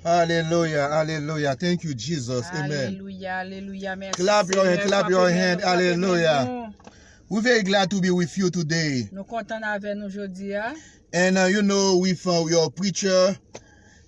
Hallelujah, hallelujah. Thank you, Jesus. Amen. Alléluia, alléluia. Merci. Clap your hand, Seigneur. clap your Frappez-moi, hand. frappez-moi. Hallelujah. We're very glad to be with you today. Nous contents avec nous aujourd'hui, hein, And you know, with your preacher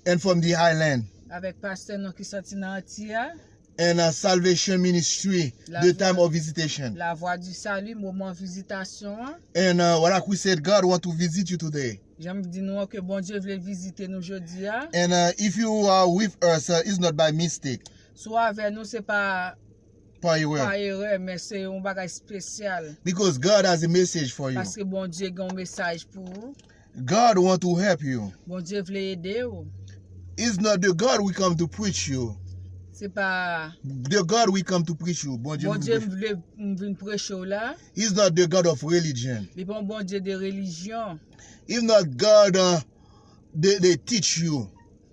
and from the island avec pasteur nous qui sorti dans Haïti, hein, and Salvation Ministry, the time of visitation. la voix du salut, moment visitation. Hein. And like we said, God want to visit you today. J'aime dire nous que bon Dieu veut visiter nous aujourd'hui. Hein. And if you are with us, it's not by mistake. Soit avec nous, c'est pas Par erreur. erreur, mais c'est un bagage spécial. Because God has a message for you. Parce que bon Dieu a un message pour vous. God want to help you. Bon Dieu veut aider vous. It's not the God we come to preach you. C'est pas The God we come to preach you. Bon Dieu, bon Dieu veut venir prêcher là. He's not the God of religion. Il pas bon Dieu de religion. He's not God they teach you.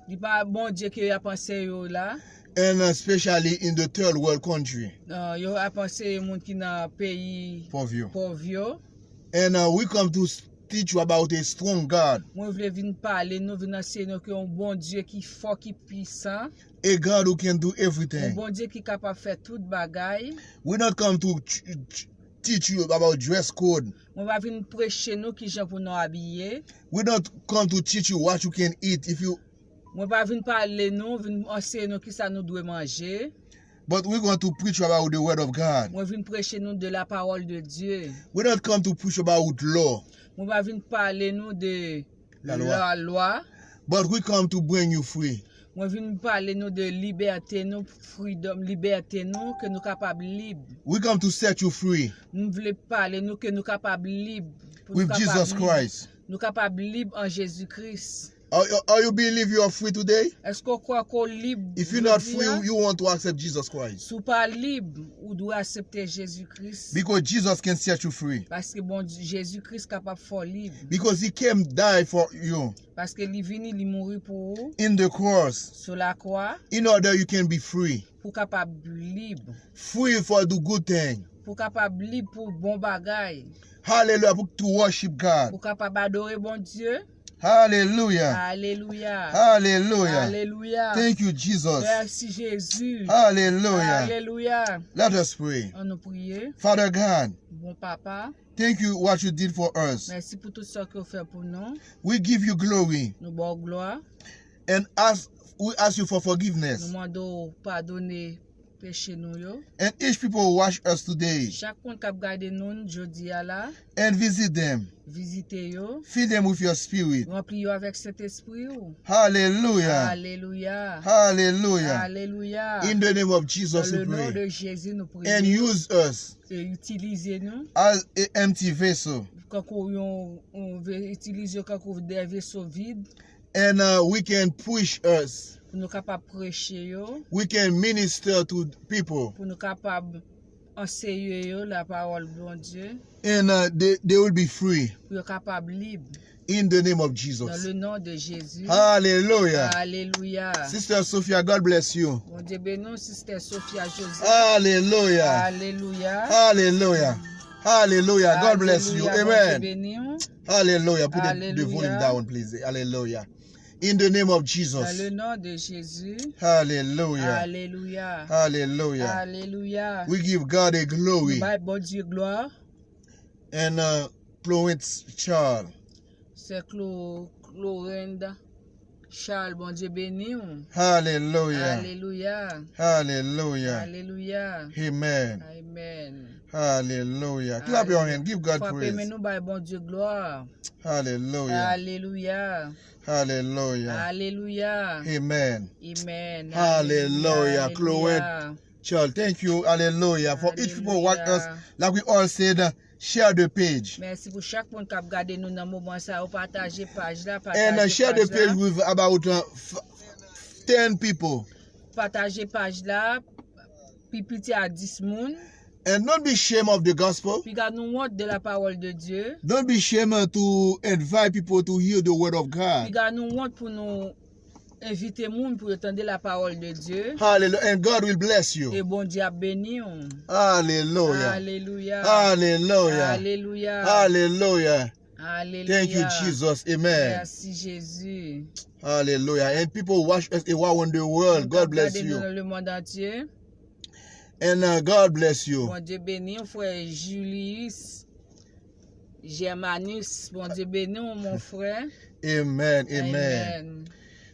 Il pas bon Dieu qui a pensé yo là. And especially in the third world country. Yo a pensé moun qui dans pays For you. pauvre. And we come to teach you about a strong God. Moi voulais venir parler, nous venir enseigner que un bon Dieu qui fort, qui puissant, A God who can do un everything. bon Dieu qui capable faire toute bagaille. We not come to teach you about dress code. On va venir prêcher nous qui gens pour nous habiller. We not come to teach you what you can eat if you. Moi va venir parler nous, venir enseigner nous qui ça nous doit manger. But we're going to preach about the word of God. Moi venir prêcher nous de la parole de Dieu. We not come to preach about law. Moi va venir parler nous de La loi. la loi. But we come to bring you free. Moi venir parler nous de liberté, nous freedom, liberté nous que nous capables libre. We come to set you free Nous voulons parler nous que nous capables libre. with Jesus Christ. Nous capables libre en Jésus-Christ. Are you believe you are free today? Est-ce qu'on croit qu'on libre? If you're not free, you want to accept Jesus Christ. Si pas libre, ou doit accepter Jésus-Christ. Because Jesus can set you free. Parce que bon Jésus-Christ capable de faire libre. Because he came die for you Parce que il venu, il mourit pour vous in the cross sur la croix in order you can be free. pour capable libre. Free for the good thing. Pour capable libre pour bon bagay. Hallelujah. To worship God. Pour capable adorer bon Dieu. Hallelujah. Alléluia. Hallelujah. Alléluia. Thank you, Jesus. Merci Jésus. Hallelujah. Alléluia. Let us pray. On nous prie. Father God, Bon papa, thank you what you did for us. merci pour tout ce que vous faites pour nous. We give you glory Nous bon gloire. and we ask you for Nous forgiveness. demandons pardonner péché nous yo. And each people watch us today Chaque monde qui a gardé nous jodi à la, and visit them. visiter yo, Fill them with your spirit. rempli yo avec cet esprit yo. Hallelujah. Alléluia. Hallelujah. Alléluia. In the name of Dans Jesus we le nom pray. de Jésus nous And prions use us et utilisez-nous as an empty vessel. quand on veut utiliser quand on des vaisseaux vides And we can push us. pour nous capables prêcher yo, We can minister to people. pour nous capables enseigner yo la parole de bon Dieu, And they will be free. pour être capables libre In the name of dans Jesus. le nom de Jésus. Hallelujah. Alléluia. Sister Sophia, God bless you. Mon Dieu béni, Sister Sophia Joseph. Hallelujah. Alléluia. Hallelujah. Hallelujah. God bless you. Alléluia, Amen. Mon Dieu béni. Hallelujah. Put the Hallelujah. volume down, please. Hallelujah. In the name of Dans Jesus. le nom de Jésus. Hallelujah. Alléluia. Hallelujah. Alléluia. We give God a glory. Bye, bon Dieu, gloire. And Florence Charles. C'est Clorenda. Charles, bon Dieu béni. Hallelujah. Alléluia. Hallelujah. Alléluia. Amen. Amen. Hallelujah. Clap your hand. Give God Frappez praise. nous, bye, bon Dieu, gloire. Hallelujah. Alléluia. Hallelujah. Alléluia. Amen. Amen. Hallelujah. Chloe Charles, thank you. Hallelujah. For each people watch us, like we all said, share the page. Merci pour chaque monde qui a regardé nous dans le moment ça, ou partager page là, And share the page with about 10 people. Partager page là, puis petit à 10 moun. And don't be ashamed of the gospel. Puis garde nous honte de la parole de Dieu. Don't be ashamed to invite people to hear the word of Puis God. garde nous honte pour nous inviter moun pour entendre la parole de Dieu. Hallelujah. And God will bless Et you. bon Dieu a béni. Hallelujah. Alléluia. Hallelujah. Alléluia. Hallelujah. Alléluia. Thank you, Jesus. Amen. Merci, Jésus. Hallelujah. And people watch us around the world. God bless you. Dans le monde entier. And God bless you. Bon Dieu béni, frère Julius Germanus. Bon Dieu béni, mon frère. Amen. Amen. Amen.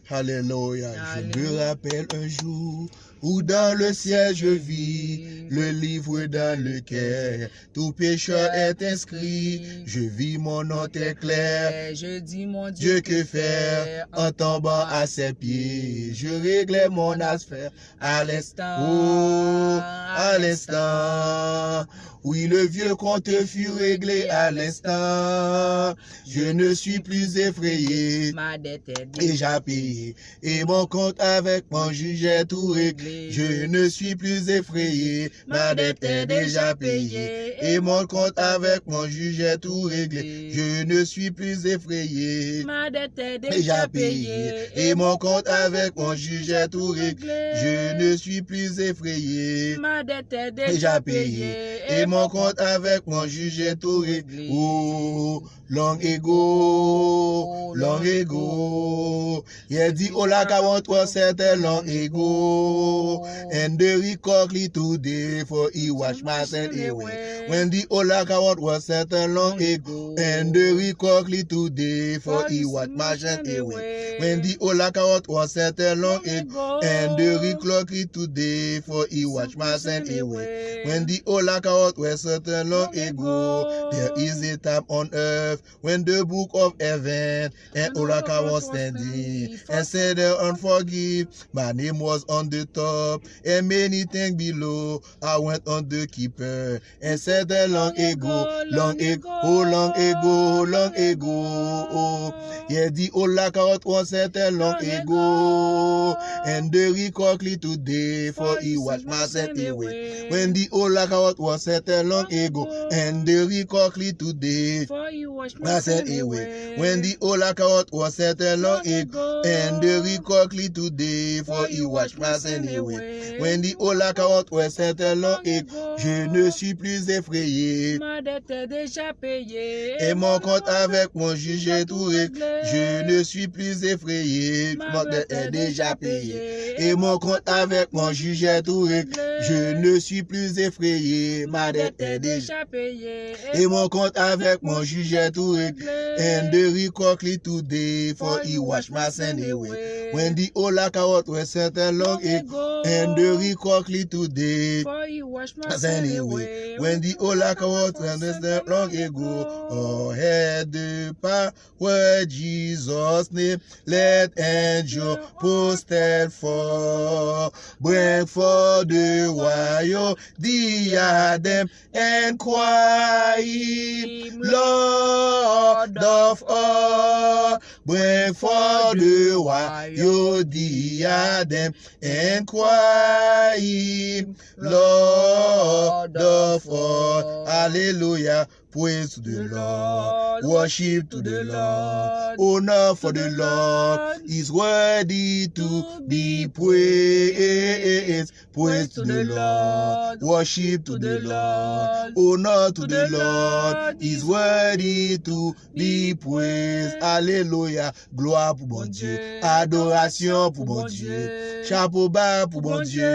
Hallelujah. Alléluia. Je me rappelle un jour où dans le ciel je vis le livre dans lequel tout pécheur est inscrit. Je vis mon nom très clair. Je dis mon Dieu que faire en tombant à ses pieds. Je réglais mon affaire à l'instant. Oh, à l'instant. Oui, le vieux compte fut réglé à l'instant. Je ne suis plus effrayé. Ma dette est Déjà payé. Et mon compte avec mon juge est tout réglé. Je ne suis plus effrayé. Ma dette est déjà payée. Et mon compte avec mon juge est tout réglé. Je ne suis plus effrayé. Ma dette est Déjà payé. Et mon compte avec mon juge est tout réglé. Je ne suis plus effrayé. Ma dette est Déjà payé. Et mon compte avec mon juge est tout réglé. Oh, long ego, long ego. Il dit, oh la 43, c'était long ego. And the record today for he wash my sin away. When the Ola Kawat was set a long ago. And the record today for he wash my sin away. When the Ola Kawat was set a long ago. And the record today for he wash my sin away. When the Ola Kawat was set a long ago. There is a time on earth when the book of heaven and Olaka was standing and said unforgive. My name was on the top and many things below. I went on the keeper and said long ago, long ago, oh long ago, long ago. Oh, yeah, the Olaka was set long ago and the record today for he washed my sin away. When the Olaka was set long ago and the record today for you wash my sin away. When the Olaka was set long ago and the record today for he washed my sin away. When the Olaka was set long ago, je ne suis plus effrayé. Ma dette est déjà payée. Et mon compte avec mon juge est tout réglé. Je ne suis plus effrayé. Mon dette est déjà payée. Et mon compte avec mon juge est tout réglé. Je ne suis plus effrayé. Ma dette est déjà payée. Et mon compte avec mon juge est tout réglé. And the record today for he wash my sin away. When the Olaka was set long ago and the record today for he wash my sin away. When the Olaka was set long ago, oh, had the power Jesus' name, let angel posted for, bring for the royal diadem and cry him, Lord of all, bring for the royal diadem and cry him, Lord of all. Hallelujah. Praise to the Lord, worship to the Lord, honor for the Lord is worthy to be praised. Praise to the Lord, worship to the Lord, honor to the Lord is worthy to be praised. Alléluia, gloire pour bon Dieu, adoration pour bon Dieu, chapeau bas pour bon Dieu,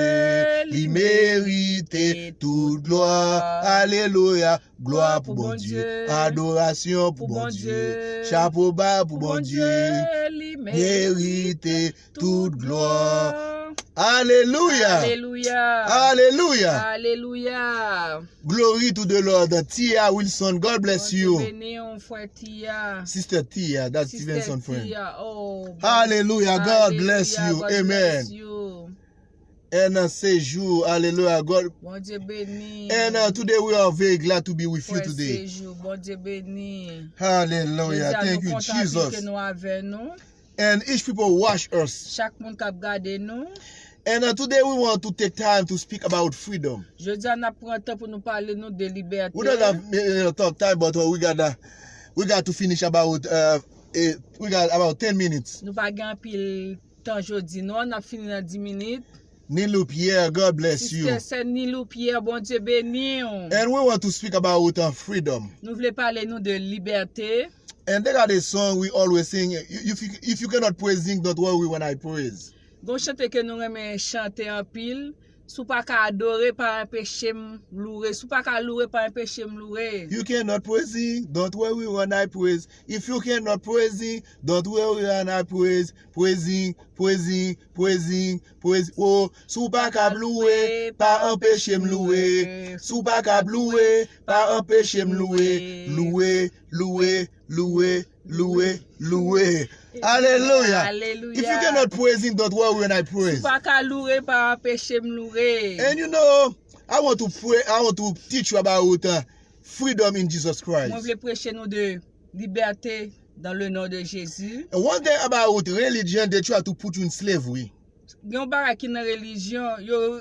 il mérite toute gloire. Alléluia, gloire pour bon Dieu, adoration pour bon Dieu, chapeau bas pour bon Dieu, mérite toute gloire. Alléluia. Alléluia. Alléluia. Alléluia. Glory to the Lord. Tia Wilson, God bless you. Sister Tia, that's Stevenson's friend. Oh, hallelujah. God bless you. God amen. Bless you. And séjour, hallelujah, God. Bon Dieu béni. And today we are very glad to be with you today. Séjour, bon Dieu béni. Hallelujah. Thank you, Jesus. And each people watch us. Chaque monde qui regarde nous. And today we want to take time to speak about freedom. Je dis on a pris un temps pour nous parler nous de liberté. We don't have talk time, but we got to finish about we got about 10 minutes. Nous pas gagner pile temps aujourd'hui. Nous on a fini dans 10 minutes. Nilou Pierre, God bless you. C'est Nilou Pierre, bon Dieu béni. And we want to speak about freedom. Nous voulons parler nous de liberté. And they got a song we always sing. If you cannot praise Him, don't worry when I praise. Gon chante ke nou reme chante en pile. Sou pa ka adore pa un péché m'loure. Sou pa ka louer pa un péché m'loure. You cannot praise Him, don't worry when I praise. If you cannot praise Him, don't worry when I praise. Praise Him, praise Him, praise Him, praise. Oh, sou pa ka louer pa un péché m'louer. Sou pa ka louer pa un péché m'louer. Louer, louer, louer, louer, louer. Hallelujah. Hallelujah. If you cannot praise Him, don't worry when I praise. Sou pa ka louer pa un péché m'loure. And you know, I want to pray, I want to teach you about freedom in Jesus Moi Christ. vle prêcher nous de liberté dans le nom de Jésus. And one thing about religion, they try to put you in slavery. Gen barak ki nan religion, yo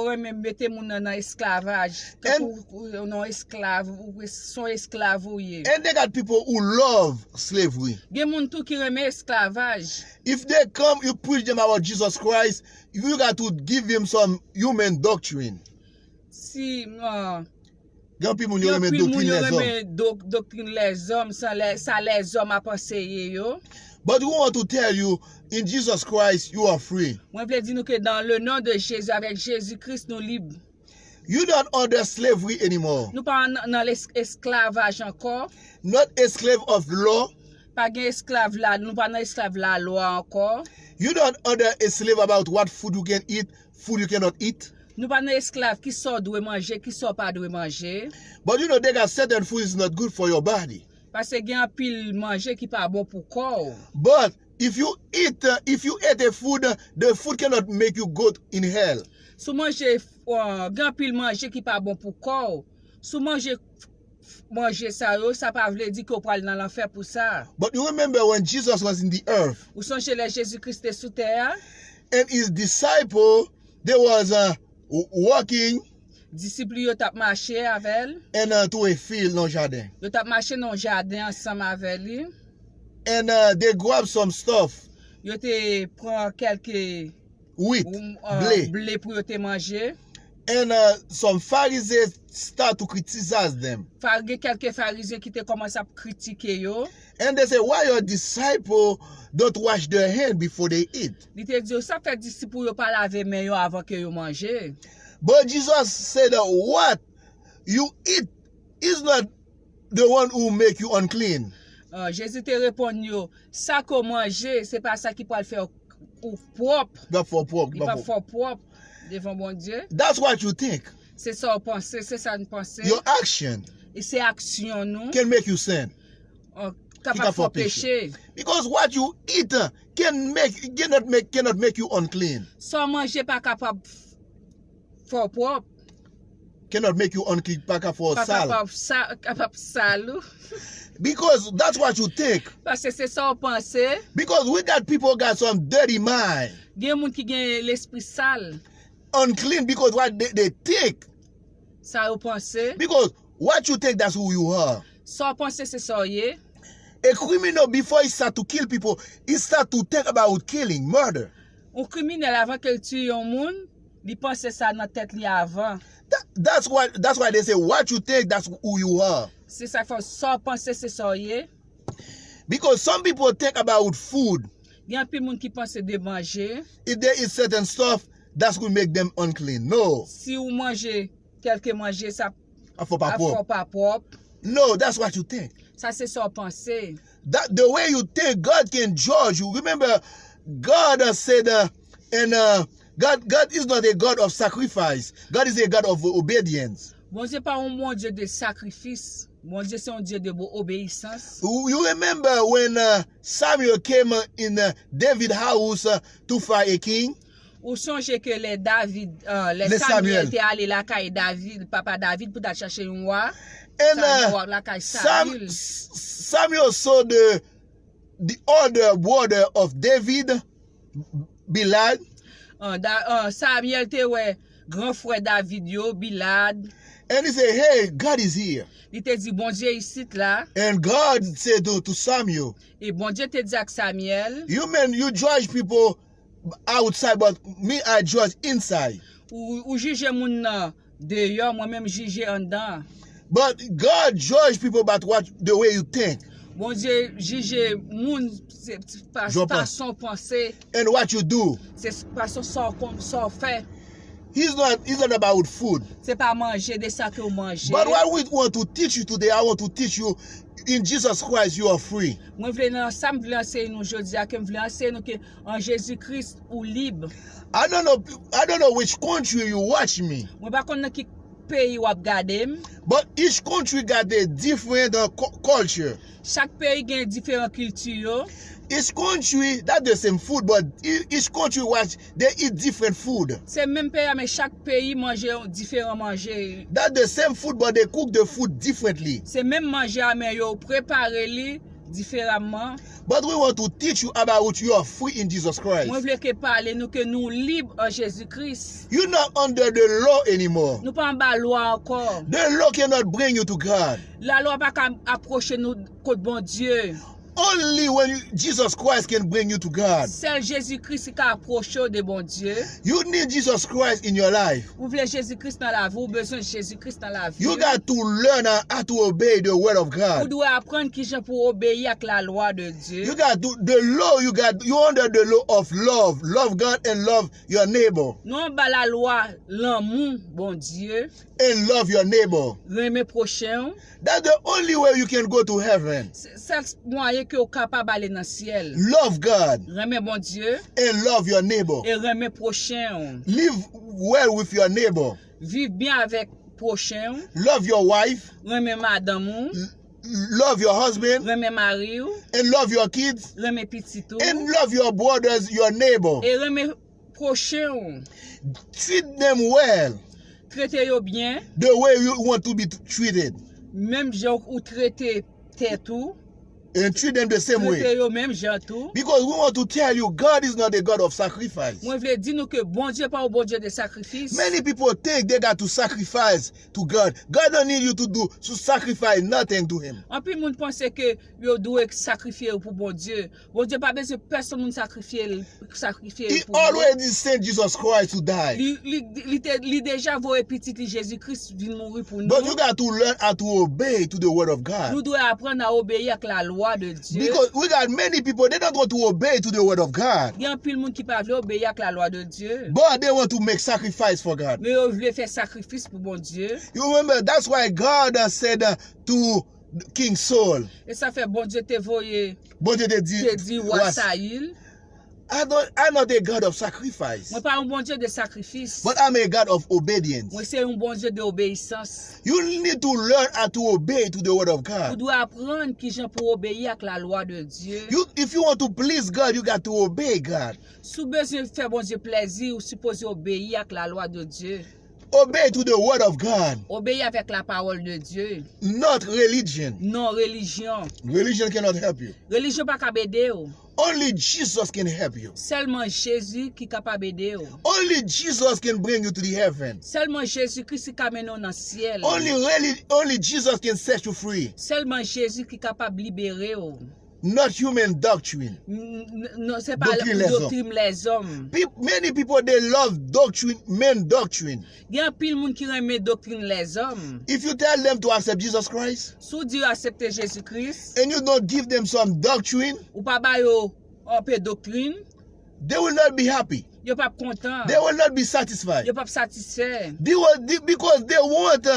reme mette moun nan esclavage. Ou nan esclave, ou son esclave ou ye. And they got people who love slavery. Gen moun tou ki reme esclavage. If they come, you preach them about Jesus Christ, you got to give them some human doctrine. Si, Gen people you yon reme pil moun doctrine yo les hommes. reme doctrine les hommes, sa les hommes a penseye yo. But we want to tell you, in Jesus Christ, you are free. Mwen vle di nou ke dans le nom de Jésus, avec Jésus-Christ nou libre. You're not under slavery anymore. Nou pa nan l'esclavage ankor. Not a slave of law. Pa gen esclave la, nou pa nan esclave la loi ankor. You're not under a slave about what food you can eat, food you cannot eat. Nou pa nan esclave ki so dwe manje, ki so pa dwe manje. But you know, they got certain food is not good for your body. Pase gen pil manje ki pa bon pou kor. But if you eat a food, the food cannot make you go in hell. Sou manje, gen pil manje ki pa bon pou kor. Sou manje sa yo, sa pa vle di ko pral nan l'enfer pou sa. But you remember when Jesus was in the earth Ou sonje le Jésus-Christ te sou terre, and his disciple, they was walking disipli yo tap mache avel. and to a field, no jardin. Yo tap mache nan jardin ansam avel li. And they grabbed some stuff, Yo te pran kelke wheat, blé pou yo te manje. and some Pharisees start to criticize them. Farge kelke farizien ki te komanse ap kritike yo. And they say, why your disciple don't wash their hand before they eat? Li te di yo, sa fe disipou yo pa lave men yo avan ke yo manje. But Jesus said that what you eat is not the one who make you unclean. Jésus te repon yo, sa ko manje, se pa sa ki pral fè ou propre. Not for pork. Li pa fò propre devant bon Dieu. That's what you think. Se sa ou pense, se sa nou pense. Your action E se aksyon nou, can make you sin. kapap fò peche. Because what you eat cannot make you unclean. So manje pa kapap fò propre. Cannot make you unclean for Pa sal. kapap salou. Because that's what you think. Pase se sa ou pense, Because we got people got some dirty mind. gen moun ki gen l'esprit sale. Unclean because what they think. Sa ou pense, Because what you think, that's who you are. sa ou pense se sa ye. A criminal, before he start to kill people, he start to think about killing, murder. Un kriminel avan ke l tue yon moun, li pense sa nan tèt li avan. That's why they say what you think, that's who you are. Se sa fò sa ou pense se sa ye. Because some people think about food. Gen pi moun ki pense de manje. If there is certain stuff, that's going to make them unclean. No. Si ou manje, kelke manje, sa For a fò pa propre. No, that's what you think. Sa se sa ou pense. That the way you think, God can judge you. Remember, God said, God is not a God of sacrifice. God is a God of obedience. Bon Dieu pa un mon Dieu de sakrifis. Bon Dieu se un Dieu de obéissance. You remember when Samuel came in David's house to fight a king? Ou sonje ke le Le Samuel Samuel te ale la kay David, papa David pou ta chache yon wa. And La kay Samuel. Samuel saw the older brother of David, Bilhad. Samuel te we grand frère David yo, Bilhad. And he said, hey, God is here. Li te di bon Dieu ici la. And God said to Samuel, Et bon Dieu te di ak Samuel. you judge people outside, but me, I judge inside. Ou juge moun nan deyo, moi même juge en dan. But God judge people about the way you think. Bon Dieu juge moun Je par pense. son pensée, and what you do. c'est par son fait. It's not about food. C'est pas manger de ça que vous mangez. But what we want to teach you today, I want to teach you in Jesus Christ you are free. Moi vle nan ça me vle enseigner nous aujourd'hui que me vle enseigner nous que en Jésus-Christ ou libre. I don't know which country you watch me, Moi pas connait qui pays ou ap gade. but each country got their different culture. Chaque pays gen différentes cultures. Each country, that's the same food, but each country they eat different food. C'est même pays mais chaque pays mange différent manger. That's the same food, but they cook the food differently. C'est même manger mais yo préparer li différemment. But we want to teach you about you are free in Jesus Christ. Moi vle que parler nous que nous libres en Jésus-Christ. You're not under the law anymore. Nous pas en bas loi encore. The law cannot bring you to God. La loi pas approcher nous côté bon Dieu. Only when Jesus Christ can bring you to God. Seul Jésus-Christ qui approche de bon Dieu. You need Jesus Christ in your life. Vous voulez Jésus-Christ dans la vie, vous besoin de Jésus-Christ dans la vie. You got to learn how to obey the word of Vous God. devez apprendre qui sont pour obéir à la loi de Dieu. You got to, the law you under the law of love. Love God and love your neighbor. Non ba la loi l'amour, bon Dieu, And love your neighbor. aimer prochain. That's the only way you can go to heaven. C'est moyen que vous capable aller dans le ciel. Love God Aimer bon Dieu and love your neighbor. et aimer prochain. Live well with your neighbor. Vivre bien avec prochain. Love your wife. Aimer madame, Love your husband. aimer mari, And love your kids. aimer petit tout And love your brothers, your neighbor. et aimer prochain. Treat them well. Traitez yo bien, The way you want to be treated. même gens ou traiter tête tout. And treat them the same way. Traitez yo même gens tout. Because we want to tell you God is not a God of sacrifice. Moi, je veux dire nous que bon Dieu pas un bon Dieu de sacrifice. Many people think they got to sacrifice to God. God don't need you to sacrifice nothing to him. En plus, moun pense que yo doit sacrifier pour bon Dieu. Bon Dieu pas besoin personne moun sacrifier He pour lui. already sent Jesus Christ to die. Li déjà voye petit Jésus-Christ vient mourir pour nous. But you got to learn how to obey to the word of God. Nous devons apprendre à obéir à la loi de Dieu. Because we got many people, they don't want to obey to the word of God. Il y a un pile monde qui pas veut obéir à la loi de Dieu. But they want to make sacrifice for God. Mais yo veut faire sacrifice pour bon Dieu. You remember, that's why God said to King Saul, Et ça fait bon Dieu te voye, bon Dieu te te dit, dit roi Saül. I'm not a God of sacrifice, Moi pas un bon Dieu de sacrifice. but I'm a God of obedience. Moi c'est un bon Dieu d'obéissance. You need to learn how to obey to the word of Vous God. devez apprendre qui gens pour obéir à la loi de Dieu. If you want to please God, you got to obey God. Si vous besoin de faire bon Dieu plaisir, vous supposez obéir à la loi de Dieu. Obey to the word of God, Obéir avec la parole de Dieu. not religion. Non religion. Religion cannot help you. Religion pas capable d'aider. Only Jesus can help you. Seulement Jésus qui est capable d'aider. Only Jesus can bring you to the heaven. Seulement Jésus-Christ qui amène dans le ciel. Only Jesus can set you free. Seulement Jésus qui est capable de libérer. Not human doctrine. Non, c'est pas Doctrine la les doctrine les hommes. Many people, they love doctrine, men doctrine. Il y a un pile monde qui aime doctrine les hommes. If you tell them to accept Jesus Christ Si Dieu accepte Jésus-Christ, and you don't give them some doctrine, ou pas ba yo un peu doctrine, they will not be happy. yo pas content. They will not be satisfied. Yo pas satisfait. Because they want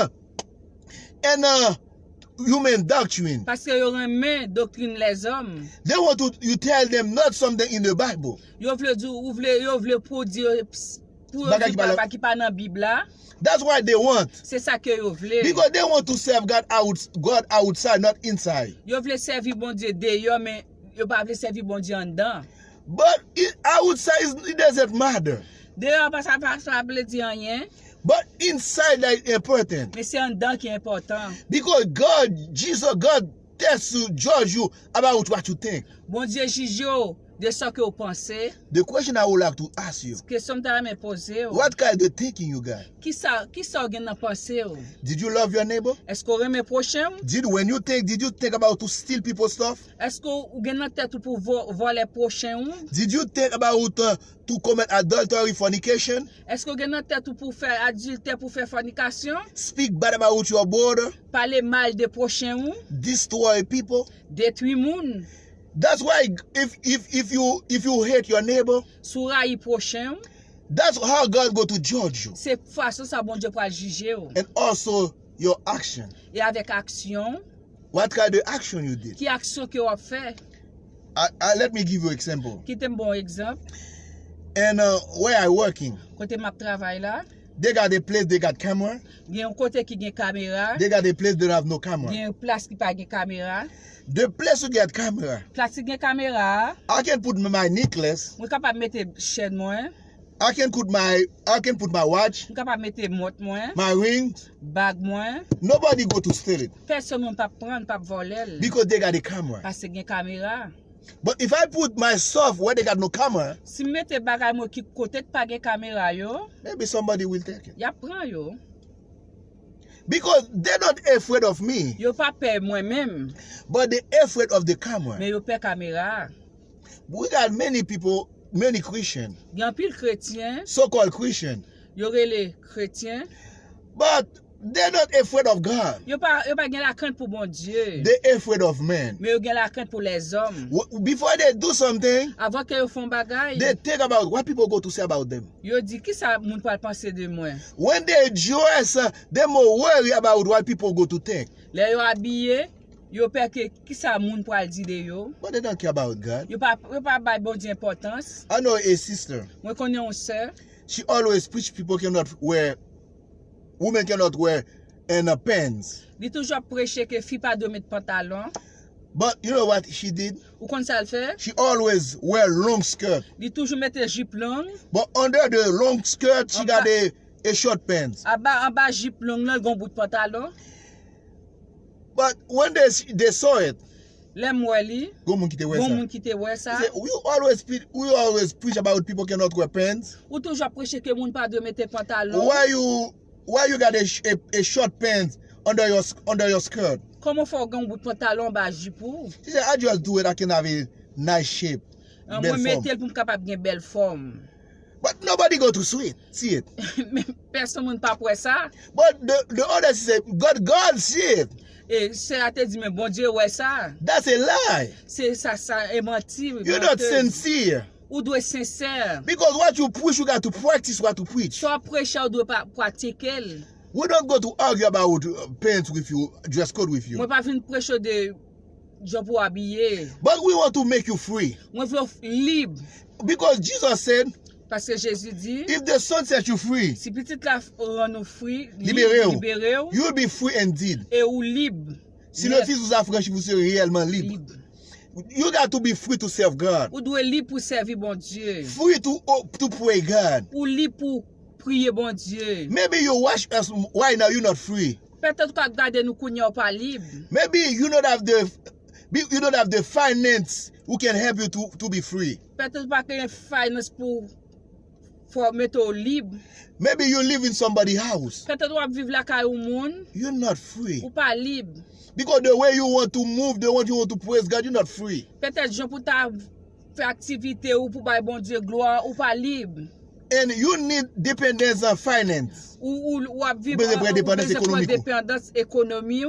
human doctrine. Parce que yo aime doctrine les hommes. They want you tell them not something in the Bible. Yo vle di yo vle produire pour Bagay qui pas dans Bible là. That's what they want. C'est ça que yo vle. Because they want to serve God outside, not inside. Yo vle servir bon Dieu dehors mais yo pas vle servir bon Dieu en dedans. But outside, it doesn't matter. Dehors pas ça veut dire rien, But inside, that's important. mais c'est en dedans qui est important. Because God tests you, judge you about what you think. Bon Dieu juge yo de ça que vous pensez, the question I would like to ask you, question que me poser, what kind of thinking you got? qui ça vous dans pensée? Did you love your neighbor? Est-ce que vous aimez prochain? Did you think about to steal people's stuff? Est-ce que vous avez dans tête pour voler prochain? Did you think about to commit adultery, fornication? Est-ce que vous avez dans tête pour faire adultère, pour faire fornication? Speak bad about your brother? Parler mal de prochain? Destroy people? Détruire moun? That's why if you hate your neighbor, Sou raï prochain? that's how God go to judge you. C'est façon ça bon Dieu pour juger. And also your action. Et avec action, What kind of action you did? qui action que vous avez fait? Let me give you an example. Qui est un bon exemple? And where I working, Côté m'a travail là, they got a place, they got camera. il y a un côté qui a caméra, They got a place, they don't have no il camera. y a une place qui pas de caméra. The place you get camera, Place qui a caméra, I can put my necklace, je capable mettre chaîne moi, I can put my watch, je capable mettre montre moi, my ring. bag moi. Nobody go to steal it Personne ne peut prendre, pas voler because they got a camera. parce qu'il y a caméra. But if I put my stuff where they got no camera, Si mette bagay moi qui côté pas de caméra yo, maybe somebody will take it. y a prend yo. Because they're not afraid of me, Yo pas peur moi-même, but they're afraid of the camera. mais yo peur caméra. We got many people, many Christians, Il y a un pile chrétien, so-called Christians, yo les chrétiens, but they're not afraid of God. yo pas gen la crainte pour bon Dieu, They're afraid of men. mais yo gen la crainte pour les hommes. Before they do something, Avant que yo font bagay, they think about what people go to say about them. yo dit qui ça moun pa penser de moi. When they dress, they're more worried about what people go to think. Les yo habillé, yo peur que qui ça moun pral di de yo. But they don't care about God. Yo pas bay bon Dieu importance. I know a sister. Moi connais une sœur, She always preach people women cannot wear pants. li toujours prêcher que fille pas doit mettre pantalon. But you know what she did? Ou kon ça le fait? She always wear long skirt. Li toujours mette jupe longue. But under the long skirt, she got a short pants. En bas jupe longue là, gon bout de pantalon. But when they saw it, Les moi li, go moun ki te wear bon ça. moun qui te wè ça. They say, we always preach about people cannot wear pants. Ou toujours prêcher que moun pas doit mettre pantalon. Why you got a short pants under your skirt? Comment faut gon bout de pantalon bas jupe ou? She said, I just do it. I can have a nice shape. Moi belle mette form. pour capable gen belle forme. But nobody go to see it. Mais personne moun pas pour ça. But the others say, God see it. Et c'est à te dit mais bon Dieu ouais ça. That's a lie. C'est ça est menti. You're not sincere. Ou doit être sincère. Because what you preach, you got to practice what you preach. Soit prêcher ou doit pas pratiquer. We don't go to argue about pants with you, dress code with you. Moi pas vinn prêcher de job pour habiller. But we want to make you free. Moi veux libre Because Jesus said, parce que Jésus dit if the Son set you free, si petit la rend nous free, libéré libéré you will be free indeed. et ou libre. Si le Fils vous a franchi, vous serez réellement libre. Libre. You got to be free to serve God. Ou doit libre pour servir bon Dieu. Free to pray God. Ou libre pour prier bon Dieu. Maybe you watch us right now, you're not free. Peut-être qu'on regarde nous kounya pas libre. Maybe you don't have the finance who can help you to be free. Peut-être pas qu'il y a finance pour mettre au libre. Maybe you live in somebody's house. Peut-être qu'on vivre la caille au monde You're not free. ou pas libre. Because the way you want to move, the way you want to praise God, you're not free. Peut-être gens pour ta faire activité ou pour bailler bon Dieu gloire ou pas libre. And you need dependence on finance. Ou vivre Besoin de dépendance économique. dépendance économique.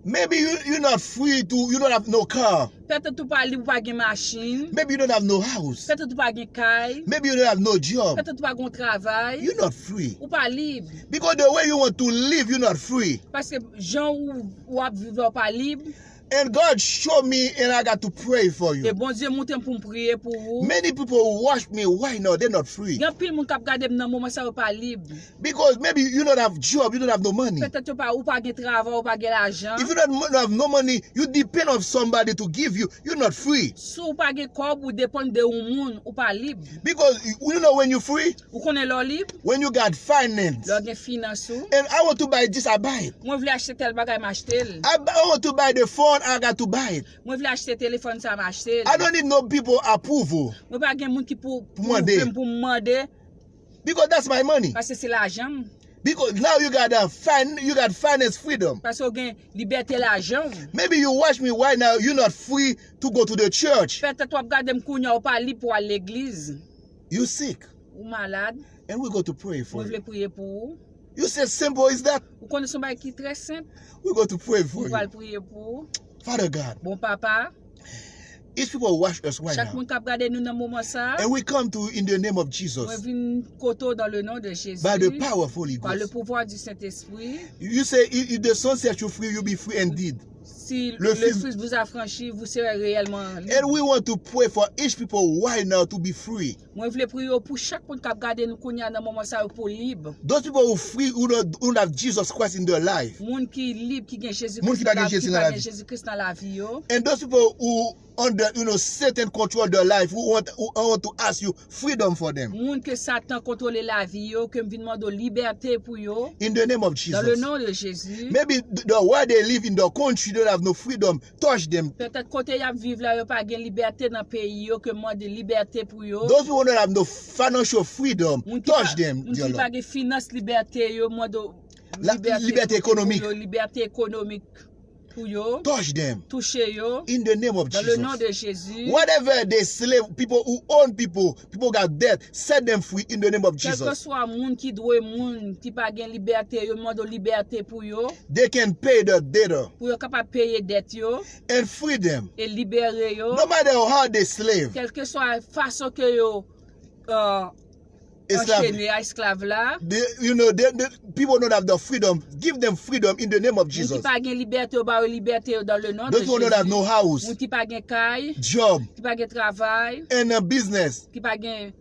Maybe you're not free you don't have no car. Peut-être tu pas libre pas gain machine. Maybe you don't have no house. Peut-être tu pas gain caille. Maybe you don't have no job. Peut-être tu pas gain travail. You're not free. Ou pas libre. Because the way you want to live, you're not free. Parce que gens ou vivre pas libre. And God showed me and I got to pray for Et you. bon Dieu monte pour me prier pour vous. Many people watch me, why not? They're not free. Gan pile moun k'ap gade nan moment ça ou pas libre. Because maybe you don't have job, you don't have no money. Peut-être ou pas gain travail ou pas gain l'argent. If you don't have no money, you depend on somebody to give you. You're not free. Sou ou pas gain corps ou dépend de un moun ou pas libre. Because you know when you're free, Ou connaît l'or libre, when you got finance. l'or gain finance ou. And I want to buy this, I buy it. Moi vle acheter tel bagay m'acheter. I want to buy the phone, want, I got to buy it. Moi vle acheter téléphone ça m'acheter. I don't need no people approval Moi pas gen moun ki pour demander. pour demander because that's my money. parce que c'est l'argent. Because now you got finance freedom. Parce que gen liberté l'argent. Maybe you watch me right now, you're not free to go to the church. Peut-être toi regarder m kounya ou pas libre pour aller à l'église. You sick. Ou malade. And we go to pray for Moi you. vle prier pour vous. You say simple is that? Ou connaît son bail qui très simple. We go to pray for On you. va le prier pour. Father God, Bon papa, each people watch us right chaque now. moun k'ap gade nous dans moment ça. And we come to in the name of Moi Jesus vinn koto dans le nom de Jésus. by the power of Holy Par le Ghost. pouvoir du Saint-Esprit. You say if the Son set you free, you'll be free indeed. Si Le le Fils- Fils vous a franchi, vous serez réellement libre. And we want to pray for each people right now to be free. Moi vle prier pour chaque moun k'ap gade nous kounya dans moment ça pour libre. Those people who free who don't have Jesus Christ in their life. Moun ki libre qui gen Jésus Moun Christ ki pa dans gen la Jésus qui dans pa la gen vie. Jésus Christ dans la vie yo. And those people who under Satan control their life, who want to ask you freedom for them. Moun que Satan contrôle la vie yo, que me vinn demander liberté pour yo. In the name of Dans le Jesus. nom de Jésus. Maybe the where they live in the country don't have no freedom. Touch them. Peut-être côté y a vivre là, yo pas gen liberté dans pays yo, que moi de liberté pour yo. Those people don't have no financial freedom. Moun ki Touch pa- them, moun dear ki pa Lord. gen finance liberté yo, moi de Liberté économique. pour yo, liberté économique pour yo. Touch them. Toucher yo. In the name of Dans le nom Jesus. de Jésus. Whatever they slave, people who own people got debt, set them free in the name of Quel que Jesus. soit moun qui doit moun qui pa gen liberté yo, moi de liberté pour yo. They can pay the debtor Pour yo capable payer dette yo and free them. et libérer yo. No matter how they slave. Quelle que soit façon que yo Esclave. enchaîné à esclave là. The people don't have the freedom. Give them freedom in the name of Moun ki Jesus. pa gen liberté yo, ba yo liberté yo dans le nom de Those people don't have Jésus. no house, Moun ki pa gen kay, job, ki pa gen travail, and a business, ki pa gen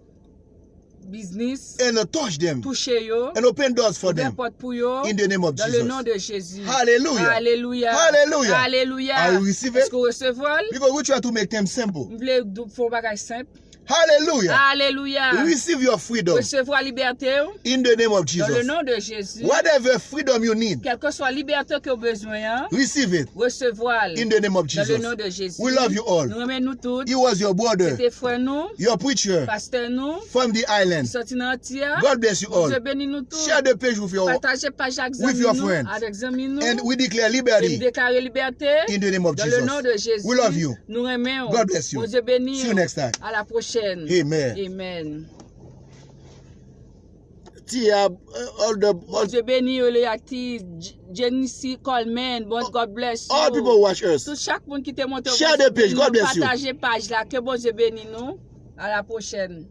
business, and touch them toucher yo, and open doors for them n'importe pour yo, in the name of dans le nom Jesus. de Jésus. Hallelujah. Alléluia. Hallelujah. Alléluia. I will receive it. Est-ce que vous recevez? Because we try to make them simple. Vous voulez faire bagage simple? Hallelujah. Alléluia. Receive your freedom Recevoir liberté in the name of dans le Jesus. nom de Jésus. Whatever freedom you need, Quelle que soit liberté que vous avez besoin, hein, receive it recevoir in the name of dans le Jesus. nom de Jésus. We love you all. Nous aimons nous tous. He was your brother, C'était frère nous, your preacher pasteur nous, from the island. sorti dans entière. God bless you all. Dieu bénit nous tous. Share the page with your Partagez page avec with your nous, friends. avec amis nous. and we declare Et liberty déclarer liberté in the name of dans le nom de Jesus. Jésus. We love you. Nous aimons. God bless you. Dieu bénit. See you next time. À la prochaine. Amen. Amen. Tia, all Dieu bénit le actif Jenny Coleman. Bon, God bless you. all people watch us. Tout chaque monde qui te montre. Share the page. God bless you. Partagez page là. Que bon Dieu bénit nous. À la prochaine.